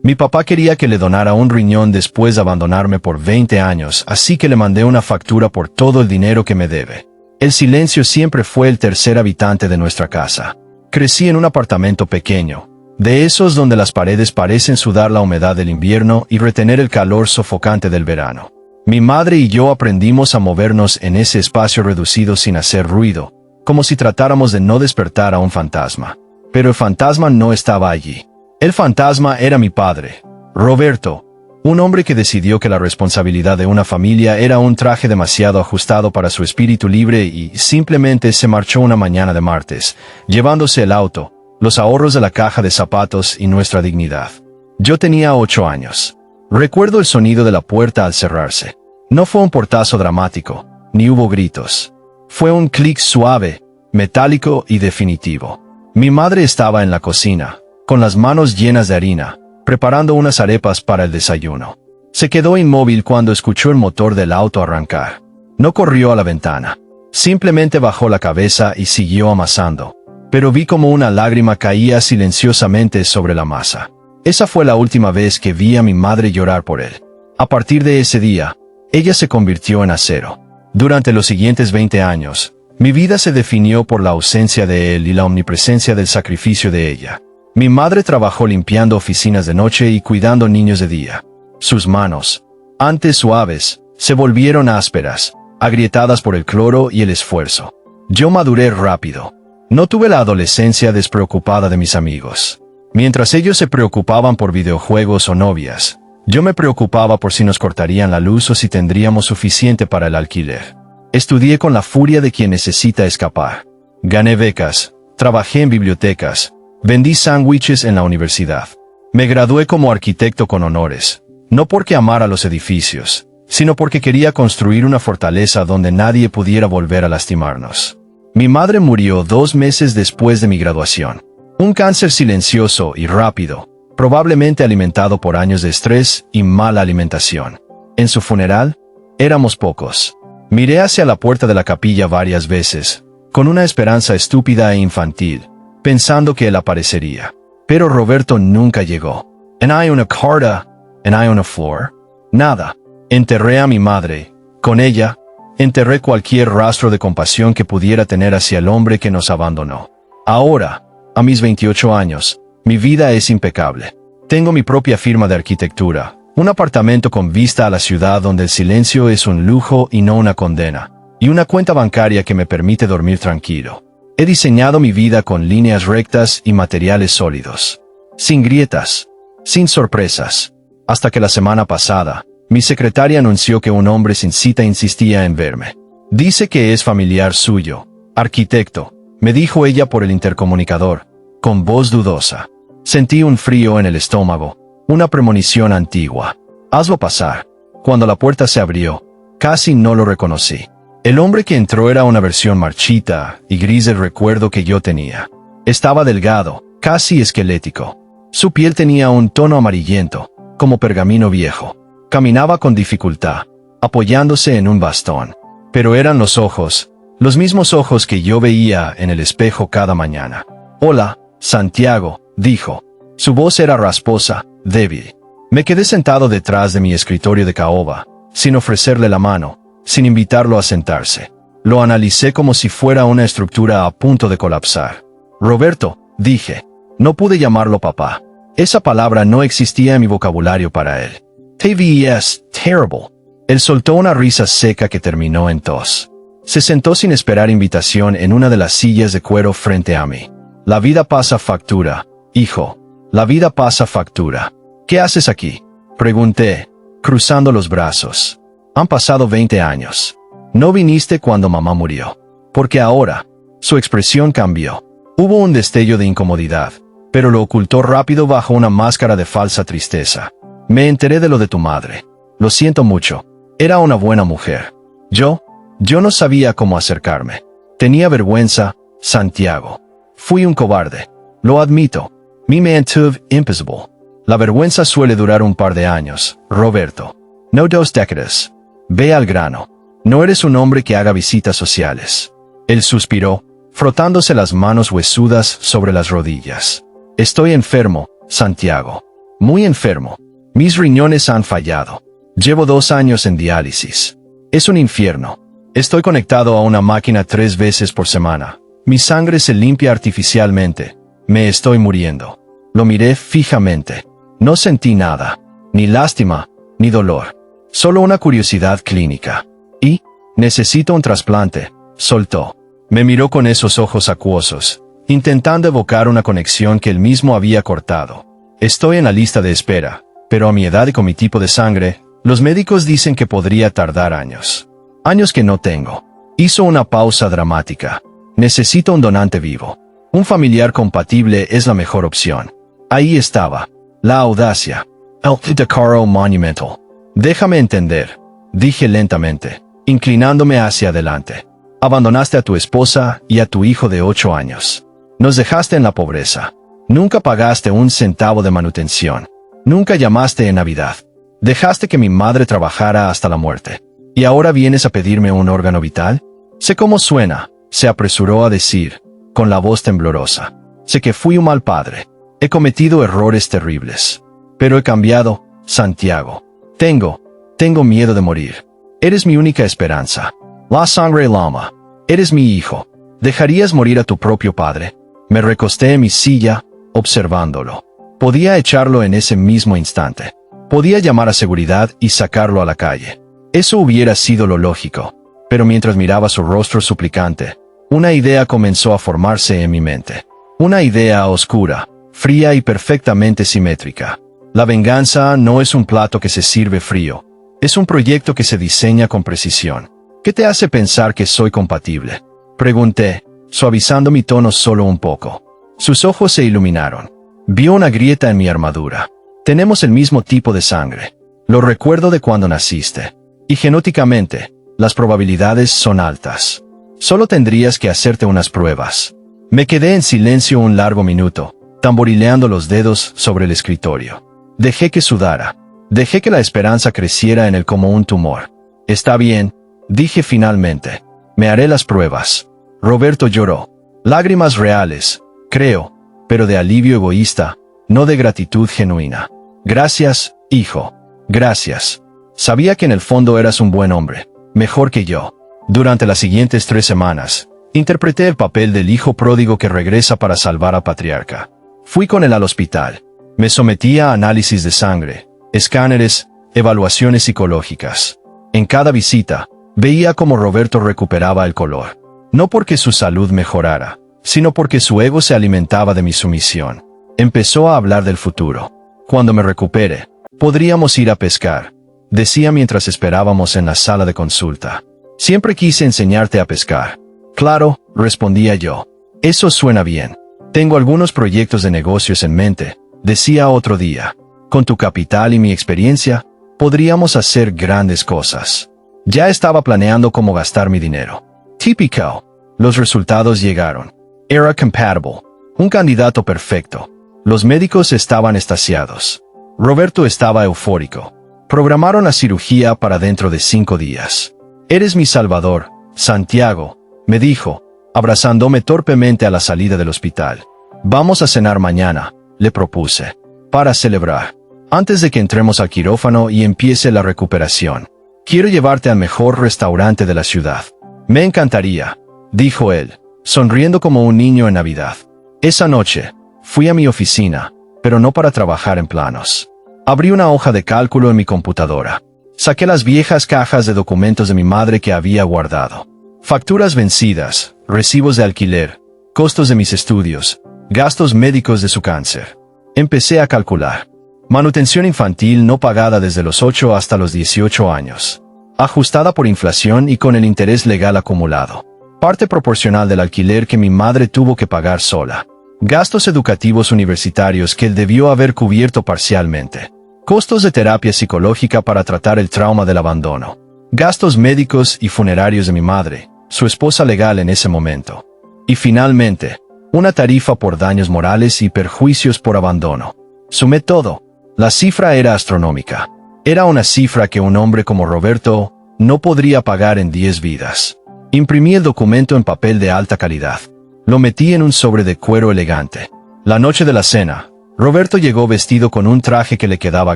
Mi papá quería que le donara un riñón después de abandonarme por 20 años, así que le mandé una factura por todo el dinero que me debe. El silencio siempre fue el tercer habitante de nuestra casa. Crecí en un apartamento pequeño, de esos donde las paredes parecen sudar la humedad del invierno y retener el calor sofocante del verano. Mi madre y yo aprendimos a movernos en ese espacio reducido sin hacer ruido, como si tratáramos de no despertar a un fantasma. Pero el fantasma no estaba allí. El fantasma era mi padre, Roberto, un hombre que decidió que la responsabilidad de una familia era un traje demasiado ajustado para su espíritu libre y simplemente se marchó una mañana de martes, llevándose el auto, los ahorros de la caja de zapatos y nuestra dignidad. Yo tenía 8 años. Recuerdo el sonido de la puerta al cerrarse. No fue un portazo dramático, ni hubo gritos. Fue un clic suave, metálico y definitivo. Mi madre estaba en la cocina, con las manos llenas de harina, preparando unas arepas para el desayuno. Se quedó inmóvil cuando escuchó el motor del auto arrancar. No corrió a la ventana. Simplemente bajó la cabeza y siguió amasando. Pero vi como una lágrima caía silenciosamente sobre la masa. Esa fue la última vez que vi a mi madre llorar por él. A partir de ese día, ella se convirtió en acero. Durante los siguientes 20 años, mi vida se definió por la ausencia de él y la omnipresencia del sacrificio de ella. Mi madre trabajó limpiando oficinas de noche y cuidando niños de día. Sus manos, antes suaves, se volvieron ásperas, agrietadas por el cloro y el esfuerzo. Yo maduré rápido. No tuve la adolescencia despreocupada de mis amigos. Mientras ellos se preocupaban por videojuegos o novias, yo me preocupaba por si nos cortarían la luz o si tendríamos suficiente para el alquiler. Estudié con la furia de quien necesita escapar. Gané becas, trabajé en bibliotecas, vendí sándwiches en la universidad. Me gradué como arquitecto con honores, no porque amara los edificios, sino porque quería construir una fortaleza donde nadie pudiera volver a lastimarnos. Mi madre murió 2 meses después de mi graduación. Un cáncer silencioso y rápido, probablemente alimentado por años de estrés y mala alimentación. En su funeral, éramos pocos. Miré hacia la puerta de la capilla varias veces, con una esperanza estúpida e infantil, pensando que él aparecería. Pero Roberto nunca llegó. ¿En hay una carta? ¿En hay una flor? Nada. Enterré a mi madre. Con ella, enterré cualquier rastro de compasión que pudiera tener hacia el hombre que nos abandonó. Ahora, a mis 28 años, mi vida es impecable. Tengo mi propia firma de arquitectura, un apartamento con vista a la ciudad donde el silencio es un lujo y no una condena, y una cuenta bancaria que me permite dormir tranquilo. He diseñado mi vida con líneas rectas y materiales sólidos. Sin grietas, sin sorpresas. Hasta que la semana pasada, mi secretaria anunció que un hombre sin cita insistía en verme. Dice que es familiar suyo, arquitecto, me dijo ella por el intercomunicador, con voz dudosa. Sentí un frío en el estómago, una premonición antigua. Hazlo pasar. Cuando la puerta se abrió, casi no lo reconocí. El hombre que entró era una versión marchita y gris del recuerdo que yo tenía. Estaba delgado, casi esquelético. Su piel tenía un tono amarillento, como pergamino viejo. Caminaba con dificultad, apoyándose en un bastón. Pero eran los ojos, los mismos ojos que yo veía en el espejo cada mañana. «Hola, Santiago», dijo. Su voz era rasposa, débil. Me quedé sentado detrás de mi escritorio de caoba, sin ofrecerle la mano, sin invitarlo a sentarse. Lo analicé como si fuera una estructura a punto de colapsar. «Roberto», dije. No pude llamarlo papá. Esa palabra no existía en mi vocabulario para él. «TVS, terrible». Él soltó una risa seca que terminó en tos. Se sentó sin esperar invitación en una de las sillas de cuero frente a mí. «La vida pasa factura, hijo. La vida pasa factura». «¿Qué haces aquí?», pregunté, cruzando los brazos. «Han pasado 20 años. No viniste cuando mamá murió». «Porque ahora». Su expresión cambió. Hubo un destello de incomodidad, pero lo ocultó rápido bajo una máscara de falsa tristeza. «Me enteré de lo de tu madre. Lo siento mucho. Era una buena mujer. Yo no sabía cómo acercarme. Tenía vergüenza, Santiago. Fui un cobarde. Lo admito. Me mantuve impasible. La vergüenza suele durar un par de años, Roberto. No 2 décadas. Ve al grano. No eres un hombre que haga visitas sociales». Él suspiró, frotándose las manos huesudas sobre las rodillas. «Estoy enfermo, Santiago. Muy enfermo. Mis riñones han fallado. Llevo 2 años en diálisis. Es un infierno. Estoy conectado a una máquina 3 veces por semana. Mi sangre se limpia artificialmente. Me estoy muriendo. Lo miré fijamente. No sentí nada. Ni lástima, ni dolor. Solo una curiosidad clínica. Y, necesito un trasplante, soltó. Me miró con esos ojos acuosos, intentando evocar una conexión que él mismo había cortado. Estoy en la lista de espera, pero a mi edad y con mi tipo de sangre, los médicos dicen que podría tardar años. Años que no tengo. Hizo una pausa dramática. Necesito un donante vivo. Un familiar compatible es la mejor opción. Ahí estaba. La audacia. El decoro monumental. Déjame entender, dije lentamente, inclinándome hacia adelante. Abandonaste a tu esposa y a tu hijo de 8 años. Nos dejaste en la pobreza. Nunca pagaste un centavo de manutención. Nunca llamaste en Navidad. Dejaste que mi madre trabajara hasta la muerte. ¿Y ahora vienes a pedirme un órgano vital? Sé cómo suena, se apresuró a decir, con la voz temblorosa. Sé que fui un mal padre. He cometido errores terribles. Pero he cambiado, Santiago. Tengo miedo de morir. Eres mi única esperanza. La sangre lama. Eres mi hijo. ¿Dejarías morir a tu propio padre? Me recosté en mi silla, observándolo. Podía echarlo en ese mismo instante. Podía llamar a seguridad y sacarlo a la calle. Eso hubiera sido lo lógico. Pero mientras miraba su rostro suplicante, una idea comenzó a formarse en mi mente. Una idea oscura, fría y perfectamente simétrica. La venganza no es un plato que se sirve frío. Es un proyecto que se diseña con precisión. ¿Qué te hace pensar que soy compatible? Pregunté, suavizando mi tono solo un poco. Sus ojos se iluminaron. Vio una grieta en mi armadura. Tenemos el mismo tipo de sangre. Lo recuerdo de cuando naciste. Y genéticamente, las probabilidades son altas. Solo tendrías que hacerte unas pruebas. Me quedé en silencio un largo minuto, tamborileando los dedos sobre el escritorio. Dejé que sudara. Dejé que la esperanza creciera en él como un tumor. Está bien, dije finalmente. Me haré las pruebas. Roberto lloró. Lágrimas reales, creo, pero de alivio egoísta, no de gratitud genuina. Gracias, hijo. Gracias. Sabía que en el fondo eras un buen hombre, mejor que yo. Durante las siguientes 3 semanas, interpreté el papel del hijo pródigo que regresa para salvar a Patriarca. Fui con él al hospital. Me sometía a análisis de sangre, escáneres, evaluaciones psicológicas. En cada visita, veía cómo Roberto recuperaba el color. No porque su salud mejorara, sino porque su ego se alimentaba de mi sumisión. Empezó a hablar del futuro. Cuando me recupere, podríamos ir a pescar, decía mientras esperábamos en la sala de consulta. Siempre quise enseñarte a pescar. Claro, respondía yo. Eso suena bien. Tengo algunos proyectos de negocios en mente, decía otro día. Con tu capital y mi experiencia, podríamos hacer grandes cosas. Ya estaba planeando cómo gastar mi dinero. Típico. Los resultados llegaron. Era compatible. Un candidato perfecto. Los médicos estaban extasiados. Roberto estaba eufórico. Programaron la cirugía para dentro de 5 días. Eres mi salvador, Santiago, me dijo, abrazándome torpemente a la salida del hospital. Vamos a cenar mañana, le propuse, para celebrar. Antes de que entremos al quirófano y empiece la recuperación. Quiero llevarte al mejor restaurante de la ciudad. Me encantaría, dijo él, sonriendo como un niño en Navidad. Esa noche, fui a mi oficina, pero no para trabajar en planos. Abrí una hoja de cálculo en mi computadora. Saqué las viejas cajas de documentos de mi madre que había guardado. Facturas vencidas, recibos de alquiler, costos de mis estudios, gastos médicos de su cáncer. Empecé a calcular. Manutención infantil no pagada desde los 8 hasta los 18 años. Ajustada por inflación y con el interés legal acumulado. Parte proporcional del alquiler que mi madre tuvo que pagar sola. Gastos educativos universitarios que él debió haber cubierto parcialmente. Costos de terapia psicológica para tratar el trauma del abandono. Gastos médicos y funerarios de mi madre, su esposa legal en ese momento. Y finalmente, una tarifa por daños morales y perjuicios por abandono. Sumé todo. La cifra era astronómica. Era una cifra que un hombre como Roberto no podría pagar en 10 vidas. Imprimí el documento en papel de alta calidad. Lo metí en un sobre de cuero elegante. La noche de la cena, Roberto llegó vestido con un traje que le quedaba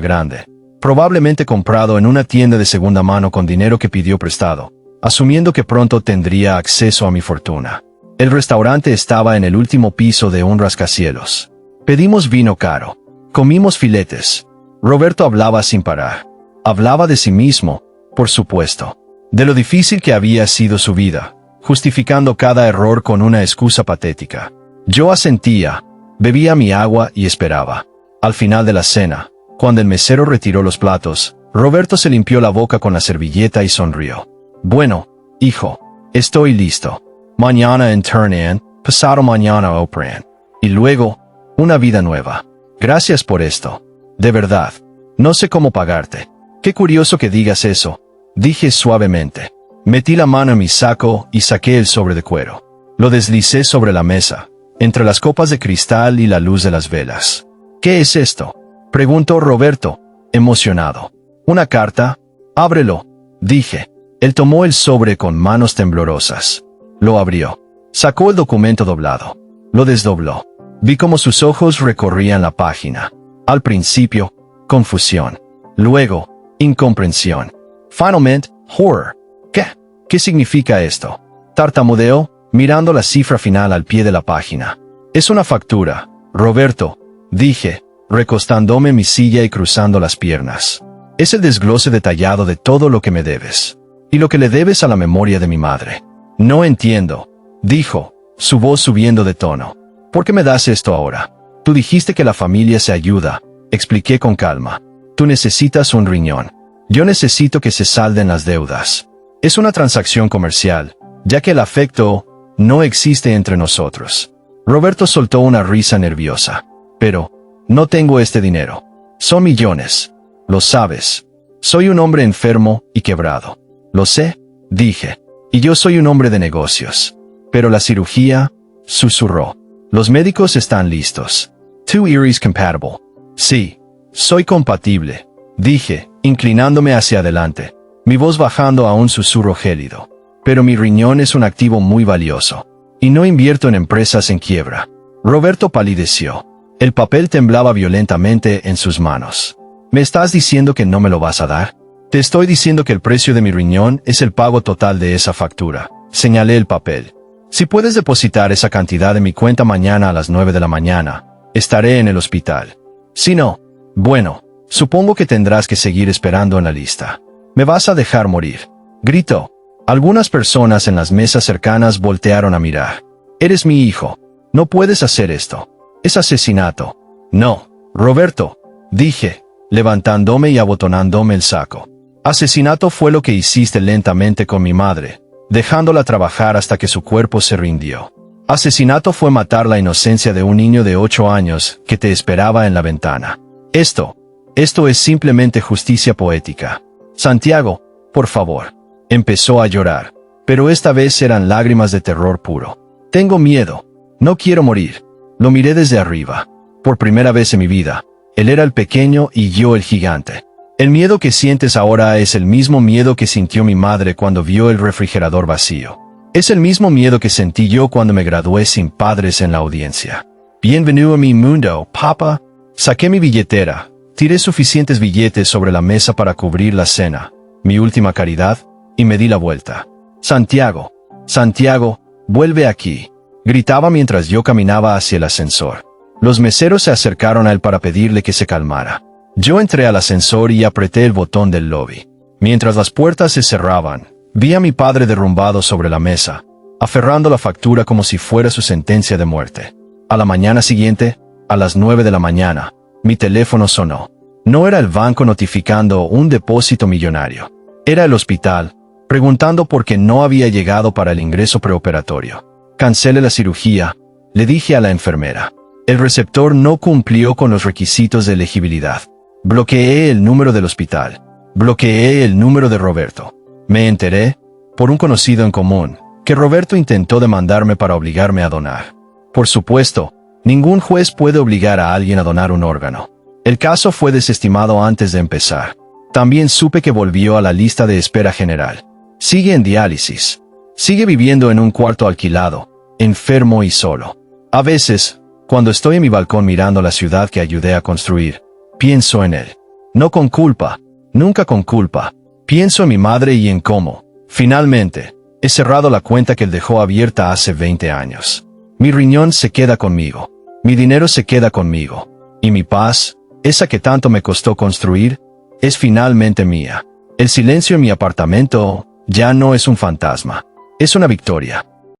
grande, probablemente comprado en una tienda de segunda mano con dinero que pidió prestado, asumiendo que pronto tendría acceso a mi fortuna. El restaurante estaba en el último piso de un rascacielos. Pedimos vino caro. Comimos filetes. Roberto hablaba sin parar. Hablaba de sí mismo, por supuesto. De lo difícil que había sido su vida, justificando cada error con una excusa patética. Yo asentía, bebía mi agua y esperaba. Al final de la cena, cuando el mesero retiró los platos, Roberto se limpió la boca con la servilleta y sonrió. Bueno, hijo, estoy listo. Mañana en Turn-In, pasado mañana Operan. Y luego, una vida nueva. Gracias por esto. De verdad. No sé cómo pagarte. Qué curioso que digas eso, dije suavemente. Metí la mano en mi saco y saqué el sobre de cuero. Lo deslicé sobre la mesa, entre las copas de cristal y la luz de las velas. ¿Qué es esto?, preguntó Roberto, emocionado. ¿Una carta? Ábrelo, dije. Él tomó el sobre con manos temblorosas. Lo abrió. Sacó el documento doblado. Lo desdobló. Vi cómo sus ojos recorrían la página. Al principio, confusión. Luego, incomprensión. Finalmente, horror. ¿Qué? ¿Qué significa esto? Tartamudeó, mirando la cifra final al pie de la página. Es una factura, Roberto, dije, recostándome en mi silla y cruzando las piernas. Es el desglose detallado de todo lo que me debes. Y lo que le debes a la memoria de mi madre. No entiendo, dijo, su voz subiendo de tono. ¿Por qué me das esto ahora? Tú dijiste que la familia se ayuda, expliqué con calma. Tú necesitas un riñón. Yo necesito que se salden las deudas. Es una transacción comercial, ya que el afecto no existe entre nosotros. Roberto soltó una risa nerviosa. Pero, no tengo este dinero. Son millones. Lo sabes. Soy un hombre enfermo y quebrado. Lo sé, dije. Y yo soy un hombre de negocios. Pero la cirugía, susurró. Los médicos están listos. Two ears compatible. Sí, soy compatible, dije, inclinándome hacia adelante, mi voz bajando a un susurro gélido. Pero mi riñón es un activo muy valioso. Y no invierto en empresas en quiebra. Roberto palideció. El papel temblaba violentamente en sus manos. ¿Me estás diciendo que no me lo vas a dar? Te estoy diciendo que el precio de mi riñón es el pago total de esa factura. Señalé el papel. Si puedes depositar esa cantidad en mi cuenta mañana a las 9 de la mañana, estaré en el hospital. Si no, bueno, supongo que tendrás que seguir esperando en la lista. Me vas a dejar morir. Gritó. Algunas personas en las mesas cercanas voltearon a mirar. Eres mi hijo. No puedes hacer esto. Es asesinato. No, Roberto, dije, levantándome y abotonándome el saco. Asesinato fue lo que hiciste lentamente con mi madre, dejándola trabajar hasta que su cuerpo se rindió. Asesinato fue matar la inocencia de un niño de 8 años que te esperaba en la ventana. Esto es simplemente justicia poética. Santiago, por favor. Empezó a llorar, pero esta vez eran lágrimas de terror puro. Tengo miedo. No quiero morir. Lo miré desde arriba. Por primera vez en mi vida, él era el pequeño y yo el gigante. El miedo que sientes ahora es el mismo miedo que sintió mi madre cuando vio el refrigerador vacío. Es el mismo miedo que sentí yo cuando me gradué sin padres en la audiencia. Bienvenido a mi mundo, papá. Saqué mi billetera, tiré suficientes billetes sobre la mesa para cubrir la cena, mi última caridad, y me di la vuelta. Santiago, Santiago, vuelve aquí, gritaba mientras yo caminaba hacia el ascensor. Los meseros se acercaron a él para pedirle que se calmara. Yo entré al ascensor y apreté el botón del lobby. Mientras las puertas se cerraban, vi a mi padre derrumbado sobre la mesa, aferrando la factura como si fuera su sentencia de muerte. A la mañana siguiente, a las 9 de la mañana, mi teléfono sonó. No era el banco notificando un depósito millonario. Era el hospital, preguntando por qué no había llegado para el ingreso preoperatorio. Cancele la cirugía, le dije a la enfermera. El receptor no cumplió con los requisitos de elegibilidad. Bloqueé el número del hospital. Bloqueé el número de Roberto. Me enteré, por un conocido en común, que Roberto intentó demandarme para obligarme a donar. Por supuesto, ningún juez puede obligar a alguien a donar un órgano. El caso fue desestimado antes de empezar. También supe que volvió a la lista de espera general. Sigue en diálisis. Sigue viviendo en un cuarto alquilado, enfermo y solo. A veces, Cuando estoy en mi balcón mirando la ciudad que ayudé a construir, pienso en él. No con culpa, nunca con culpa. Pienso en mi madre y en cómo, finalmente, he cerrado la cuenta que él dejó abierta hace 20 años. Mi riñón se queda conmigo. Mi dinero se queda conmigo. Y mi paz, esa que tanto me costó construir, es finalmente mía. El silencio en mi apartamento ya no es un fantasma. Es una victoria.